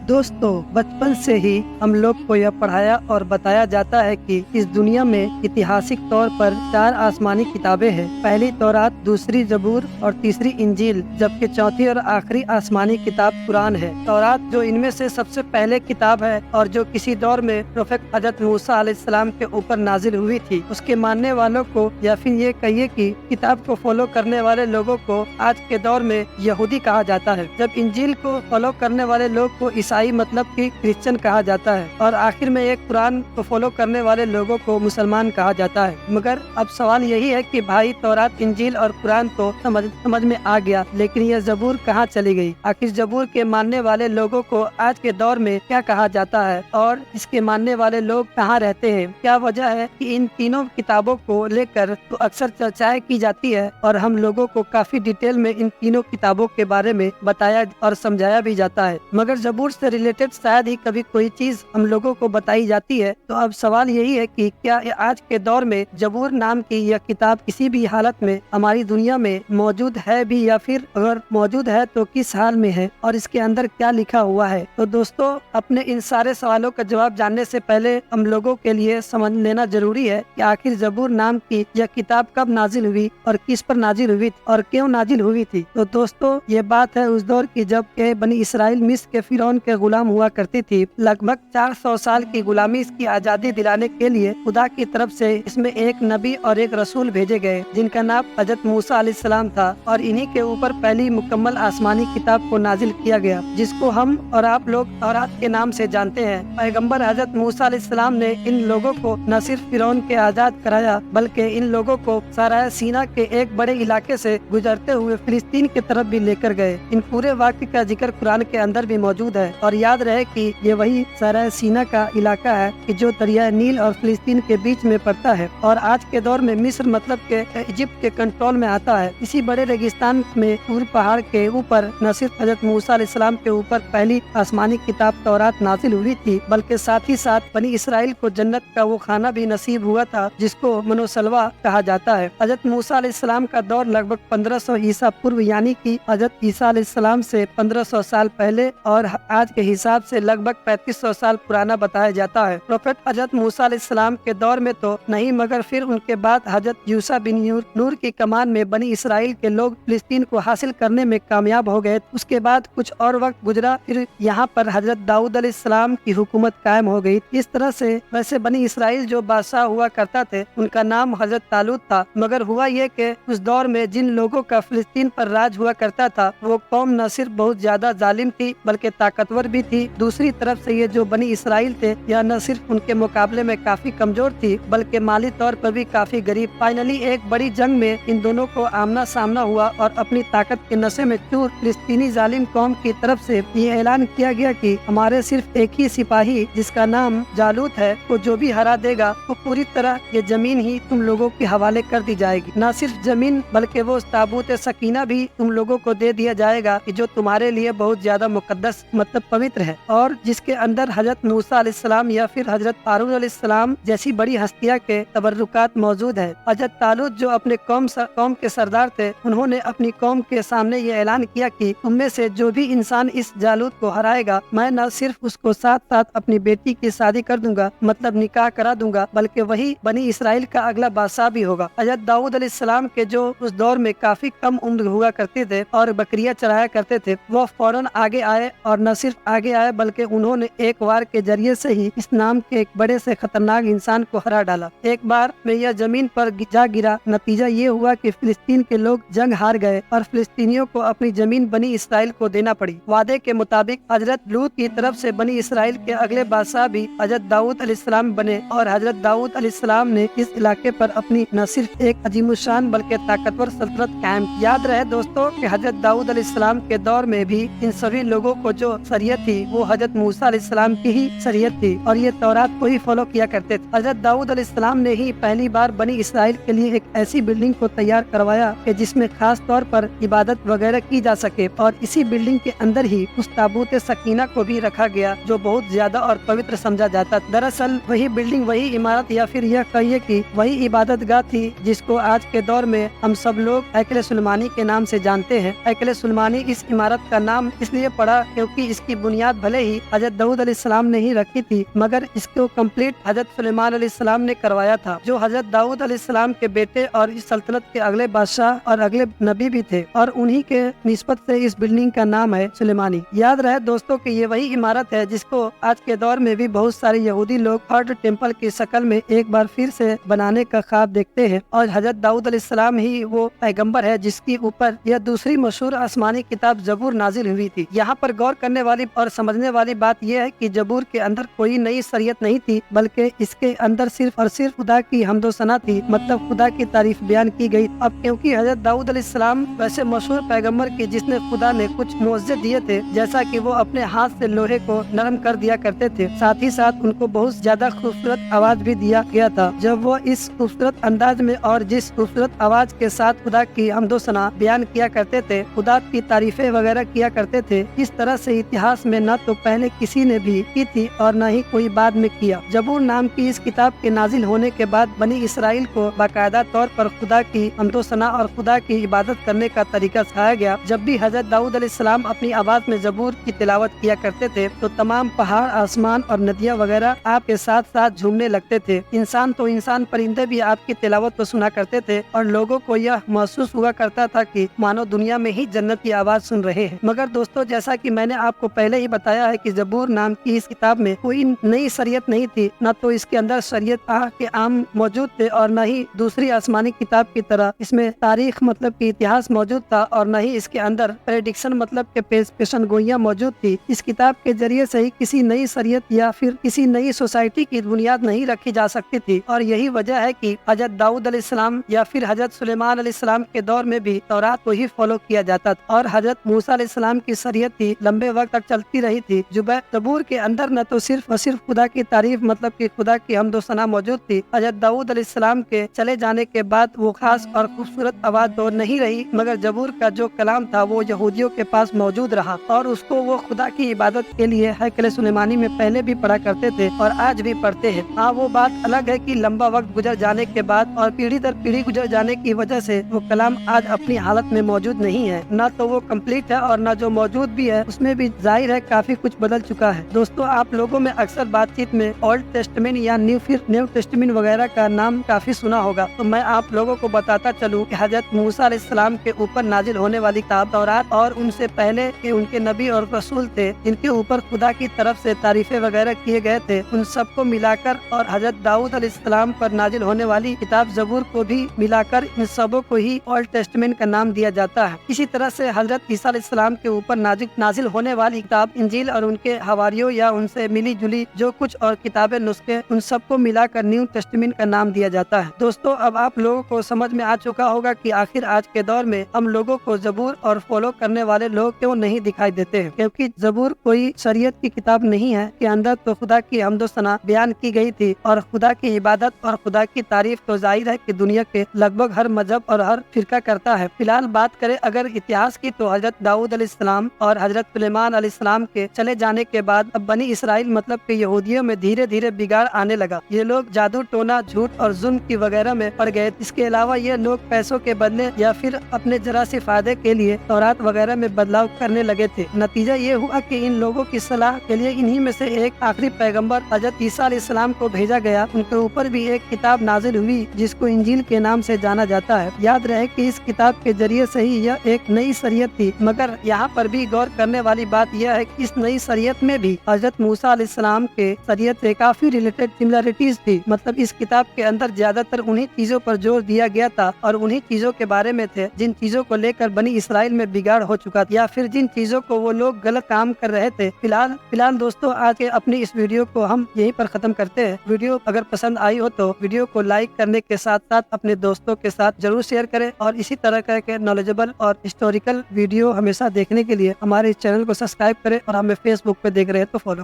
दोस्तों, बचपन से ही हम लोग को यह पढ़ाया और बताया जाता है कि इस दुनिया में ऐतिहासिक तौर पर 4 आसमानी किताबें हैं। पहली तौरात, दूसरी जबूर और तीसरी इंजील, जबकि चौथी और आखिरी आसमानी किताब कुरान है। तौरात जो इनमें से सबसे पहले किताब है और जो किसी दौर में प्रोफेट हजरत मूसा अलैहिस्सलाम के ऊपर नाजिल हुई थी, उसके मानने वालों को या फिर ये कहिए कि किताब को फॉलो करने वाले लोगों को आज के दौर में यहूदी कहा जाता है। जब इंजील को फॉलो करने वाले लोग को ईसाई मतलब कि क्रिश्चियन कहा जाता है और आखिर में एक कुरान को फॉलो करने वाले लोगों को मुसलमान कहा जाता है। मगर अब सवाल यही है कि भाई, तौरात, इंजील और कुरान तो समझ में आ गया, लेकिन यह जबूर कहाँ चली गई? आखिर जबूर के मानने वाले लोगों को आज के दौर में क्या कहा जाता है और इसके मानने वाले लोग कहाँ रहते हैं? क्या वजह है कि इन तीनों किताबों को लेकर तो अक्सर चर्चाएं की जाती है और हम लोगों को काफी डिटेल में इन तीनों किताबों के बारे में बताया और समझाया भी जाता है, मगर जबूर से रिलेटेड शायद ही कभी कोई चीज हम लोगों को बताई जाती है। तो अब सवाल यही है कि क्या आज के दौर में जबूर नाम की यह किताब किसी भी हालत में हमारी दुनिया में मौजूद है भी, या फिर अगर मौजूद है तो किस हाल में है और इसके अंदर क्या लिखा हुआ है? तो दोस्तों, अपने इन सारे सवालों का जवाब जानने से पहले हम लोगों के लिए समझ लेना जरूरी है कि आखिर जबूर नाम की यह किताब कब नाजिल हुई और किस पर नाजिल हुई और क्यों नाजिल हुई थी। तो दोस्तों, ये बात है उस दौर की जब के बनी इसराइल मिस्र के फिरौन के गुलाम हुआ करती थी। लगभग 400 साल की गुलामी की आजादी दिलाने के लिए खुदा की तरफ से इसमें एक नबी और एक रसूल भेजे गए, जिनका नाम हजरत मूसा अलैहिस्सलाम था, और इन्हीं के ऊपर पहली मुकम्मल आसमानी किताब को नाजिल किया गया, जिसको हम और आप लोग तौरात के नाम से जानते हैं। पैगंबर हजरत मूसा अलैहिस्सलाम ने इन लोगों को न सिर्फ फिरौन के आजाद कराया, बल्कि इन लोगों को सराय सीना के एक बड़े इलाके से गुजरते हुए फिलिस्तीन की तरफ भी लेकर गए। इन पूरे वाक्य का जिक्र कुरान के अंदर भी मौजूद है, और याद रहे कि ये वही सराय सीना का इलाका है कि जो दरिया नील और फिलिस्तीन के बीच में पड़ता है और आज के दौर में मिस्र मतलब के इजिप्ट के कंट्रोल में आता है। इसी बड़े रेगिस्तान में पूर्व पहाड़ के ऊपर न सिर्फ हजरत मूसा अलैहिस्सलाम के ऊपर पहली आसमानी किताब तौरात नाजिल हुई थी, बल्कि साथ ही साथ बनी इसराइल को जन्नत का वो खाना भी नसीब हुआ था जिसको मनोसलवा कहा जाता है। हजरत मूसा अलैहिस्सलाम का दौर लगभग 1500 ईसा पूर्व, यानी कि हजरत ईसा अलैहिस्सलाम से 1500 साल पहले और आज के हिसाब से लगभग 3500 साल पुराना बताया जाता है। प्रोफेट हजरत मूसा अलैहिस्सलाम के दौर में तो नहीं, मगर फिर उनके बाद हजरत यूसा बिन नूर की कमान में बनी इसराइल के लोग फिलिस्तीन को हासिल करने में कामयाब हो गए। उसके बाद कुछ और वक्त गुजरा, फिर यहाँ पर हजरत दाऊद अलैहिस्सलाम की हुकूमत कायम हो गई। इस तरह से वैसे बनी इसराइल जो बादशाह हुआ करता थे उनका नाम हजरत तालूत था, मगर हुआ ये कि उस दौर में जिन लोगों का फिलिस्तीन पर राज हुआ करता था वो कौम न सिर्फ बहुत ज्यादा जालिम थी बल्कि ताकतवर भी थी। दूसरी तरफ से ये जो बनी इसराइल थे यह न सिर्फ उनके मुकाबले में काफी कमजोर थी बल्कि माली तौर पर भी काफी गरीब। फाइनली एक बड़ी जंग में इन दोनों को आमना सामना हुआ और अपनी ताकत के नशे में चूर फिलिस्तीनी जालिम कौम की तरफ से ये ऐलान किया गया कि हमारे सिर्फ एक ही सिपाही जिसका नाम जालूत है को जो भी हरा देगा वो पूरी तरह ये जमीन ही तुम लोगों के हवाले कर दी जाएगी। न सिर्फ जमीन बल्कि वो ताबूत सकीना भी तुम लोगों को दे दिया जाएगा कि जो तुम्हारे लिए बहुत ज्यादा मुकद्दस मतलब पवित्र है, और जिसके अंदर हजरत मूसा अलैहिस्सलाम या फिर हजरत हारून अलैहिस्सलाम जैसी बड़ी हस्तियां के तबर्रुकात मौजूद है। हजरत तालूत जो अपने कौम के सरदार थे, उन्होंने अपनी कौम के सामने ये ऐलान किया कि तुम में से जो भी इंसान इस जालूत को हराएगा, मैं न सिर्फ उसको साथ साथ अपनी बेटी की शादी कर दूंगा मतलब निकाह करा दूंगा, बल्कि वही बनी इसराइल का अगला बादशाह भी होगा। हजरत दाऊद अलैहिस्सलाम के जो उस दौर में काफी कम उम्र हुआ करते थे और बकरियां चराया करते थे, वो फौरन आगे आए, और न सिर्फ आगे आए बल्कि उन्होंने एक वार के जरिए से ही इस नाम के एक बड़े से खतरनाक इंसान को हरा डाला। एक बार में यह जमीन पर जा गिरा। नतीजा ये हुआ कि फिलिस्तीन के लोग जंग हार गए और फिलिस्तीनियों को अपनी जमीन बनी इसराइल को देना पड़ी। वादे के मुताबिक हजरत लूत की तरफ से बनी इसराइल के अगले बादशाह भी हजरत दाऊद अलैहिस्सलाम बने, और हजरत दाऊद अलैहिस्सलाम ने इस इलाके पर अपनी न सिर्फ एक अजीमुशान बल्कि ताकतवर सल्तनत कायम। याद रहे दोस्तों कि हजरत दाऊद अलैहिस्सलाम के दौर में भी इन सभी लोगों को जो शरीयत थी वो हजरत मूसा अलैहिस्सलाम की ही शरीयत थी और ये तौरात को ही फॉलो किया करते थे। हजरत दाऊद अलैहिस्सलाम ने ही पहली बार बनी इसराइल के लिए एक ऐसी बिल्डिंग को तैयार करवाया कि जिसमें खास तौर पर इबादत वगैरह की जा सके, और इसी बिल्डिंग के अंदर ही उस ताबूत सकीना को भी रखा गया जो बहुत ज्यादा और पवित्र समझा जाता। दरअसल वही बिल्डिंग, वही इमारत या फिर यह कहिए कि वही इबादत गाह थी जिसको आज के दौर में हम सब लोग हैकल सुलेमानी के नाम से जानते हैं। हैकल सुलेमानी इस इमारत का नाम इसलिए पड़ा क्योंकि इसकी की बुनियाद भले ही हजरत दाऊद अलैहिस्सलाम ने ही रखी थी, मगर इसको कंप्लीट हजरत सुलेमान अलैहिस्सलाम ने करवाया था, जो हजरत दाऊद अलैहिस्सलाम के बेटे और इस सल्तनत के अगले बादशाह और अगले नबी भी थे, और उन्हीं के निस्बत से इस बिल्डिंग का नाम है सुलेमानी। याद रहे दोस्तों कि ये वही इमारत है जिसको आज के दौर में भी बहुत सारे यहूदी लोग थर्ड टेम्पल की शक्ल में एक बार फिर से बनाने का ख्वाब देखते हैं, और हजरत दाऊद अलैहिस्सलाम ही वो पैगंबर है जिसके ऊपर यह दूसरी मशहूर आसमानी किताब जबूर नाजिल हुई थी। यहाँ पर गौर करने वाली और समझने वाली बात यह है कि जबूर के अंदर कोई नई शरीयत नहीं थी, बल्कि इसके अंदर सिर्फ और सिर्फ खुदा की हम्दो सना थी, मतलब खुदा की तारीफ बयान की गई। अब क्योंकि हजरत दाऊद अलैहिस्सलाम वैसे मशहूर पैगंबर की जिसने खुदा ने कुछ मोअज़्ज़े दिए थे, जैसा कि वो अपने हाथ से लोहे को नरम कर दिया करते थे, साथ ही साथ उनको बहुत ज्यादा खूबसूरत आवाज भी दिया गया था। जब वो इस खूबसूरत अंदाज में और जिस खूबसूरत आवाज के साथ खुदा की हम्दो सना बयान किया करते थे, खुदा की तारीफें वगैरह किया करते थे, इस तरह से इतिहास में न तो पहले किसी ने भी की थी और न ही कोई बाद में किया। जबूर नाम की इस किताब के नाजिल होने के बाद बनी इसराइल को बाकायदा तौर पर खुदा की हम्दो सना और खुदा की इबादत करने का तरीका सिखाया गया। जब भी हजरत दाऊद अलैहिस्सलाम अपनी आवाज में जबूर की तिलावत किया करते थे तो तमाम पहाड़, आसमान और नदियाँ वगैरह आपके साथ साथ झूमने लगते थे। इंसान तो इंसान, परिंदे भी आपकी तिलावत को सुना करते थे और लोगों को यह महसूस हुआ करता था कि मानो दुनिया में ही जन्नत की आवाज सुन रहे हैं। मगर दोस्तों, जैसा कि मैंने आपको पहले ही बताया है कि जबूर नाम की इस किताब में कोई नई शरीयत नहीं थी, न तो इसके अंदर शरीयत के आम मौजूद थे और न ही दूसरी आसमानी किताब की तरह इसमें तारीख मतलब की इतिहास मौजूद था, और न ही इसके अंदर प्रेडिक्शन मतलब के पेशन गोइयां मौजूद थी। इस किताब के जरिए से ही किसी नई शरीयत या फिर किसी नई सोसाइटी की बुनियाद नहीं रखी जा सकती थी, और यही वजह है कि हजरत दाऊद अलैहिस्सलाम या फिर हजरत सुलेमान अलैहिस्सलाम के दौर में भी तौरात को ही फॉलो किया जाता था, और हजरत मूसा अलैहिस्सलाम की शरीयत थी लंबे वक्त तक चलती रही थी। जबूर के अंदर न तो सिर्फ और सिर्फ खुदा की तारीफ मतलब कि खुदा की हम्दो सना मौजूद थी, हजरत दाऊद अलैहिस्सलाम के चले जाने के बाद वो खास और खूबसूरत आवाज तो नहीं रही, मगर जबूर का जो कलाम था वो यहूदियों के पास मौजूद रहा, और उसको वो खुदा की इबादत के लिए हैकल सुलेमानी में पहले भी पढ़ा करते थे और आज भी पढ़ते हैं। हाँ, वो बात अलग है कि लंबा वक्त गुजर जाने के बाद और पीढ़ी दर पीढ़ी गुजर जाने की वजह से वो कलाम आज अपनी हालत में मौजूद नहीं है, न तो वो कंप्लीट है और न जो मौजूद भी है उसमें भी जाहिर है काफी कुछ बदल चुका है। दोस्तों, आप लोगों में अक्सर बातचीत में ओल्ड टेस्टमेंट या न्यू टेस्टमेंट वगैरह का नाम काफी सुना होगा, तो मैं आप लोगों को बताता चलूं कि हजरत मूसा अलैहिस्सलाम के ऊपर नाजिल होने वाली किताब तौरात और उनसे पहले के उनके नबी और रसूल थे जिनके ऊपर खुदा की तरफ से तारीफें वगैरह किए गए थे, उन सबको मिलाकर और हजरत दाऊद अलैहिस्सलाम पर नाजिल होने वाली किताब जबूर को भी मिलाकर इन सबों को ही ओल्ड टेस्टमेंट का नाम दिया जाता है। इसी तरह से हजरत ईसा अलैहिस्सलाम के ऊपर नाजिल होने वाली किताब इंजील और उनके हवारियों या उनसे मिली जुली जो कुछ और किताबें नुस्खे उन सबको मिलाकर न्यू टेस्टमेंट का नाम दिया जाता है। दोस्तों, अब आप लोगों को समझ में आ चुका होगा कि आखिर आज के दौर में हम लोगों को जबूर और फॉलो करने वाले लोग क्यों नहीं दिखाई देते हैं, क्योंकि जबूर कोई शरीयत की किताब नहीं है के अंदर तो खुदा की हम्दो सना बयान की गई थी और खुदा की इबादत और खुदा की तारीफ तो जाहिर है कि दुनिया के लगभग हर मजहब और हर फिरका करता है। फिलहाल बात करें अगर इतिहास की, तो हजरत दाऊद अलैहिस्सलाम और हजरत सुलेमान अलैहिस्सलाम के चले जाने के बाद अब बनी इसराइल मतलब के यहूदियों में धीरे धीरे बिगाड़ आने लगा। ये लोग जादू टोना, झूठ और जुल्म की वगैरह में पड़ गए। इसके अलावा ये लोग पैसों के बदले या फिर अपने जरा से फायदे के लिए तौरात वगैरह में बदलाव करने लगे थे। नतीजा ये हुआ कि इन लोगों की सलाह के लिए इन्हीं में से एक आखिरी पैगंबर हजरत ईसा अलैहिस्सलाम को भेजा गया। उनके ऊपर भी एक किताब नाजिल हुई जिसको इंजील के नाम से जाना जाता है। याद रहे कि इस किताब के जरिए से ही यह एक नई शरीयत थी, मगर यहाँ पर भी गौर करने वाली बात यह है कि इस नई शरीयत में भी हजरत मूसा अलैहिस्सलाम के शरीयत से काफी रिलेटेड सिमिलरिटीज थी। मतलब इस किताब के अंदर ज्यादातर उन्हीं चीजों पर जोर दिया गया था और उन्हीं चीजों के बारे में थे जिन चीजों को लेकर बनी इसराइल में बिगाड़ हो चुका था या फिर जिन चीजों को वो लोग गलत काम कर रहे थे। फिलहाल दोस्तों, आज के अपनी इस वीडियो को हम यहीं पर खत्म करते हैं। वीडियो अगर पसंद आई हो तो वीडियो को लाइक करने के साथ साथ अपने दोस्तों के साथ जरूर शेयर करें और इसी तरह के नॉलेजेबल और हिस्टोरिकल वीडियो हमेशा देखने के लिए हमारे इस चैनल को सब्सक्राइब करें और हमें फेसबुक पे देख रहे हैं तो फॉलो।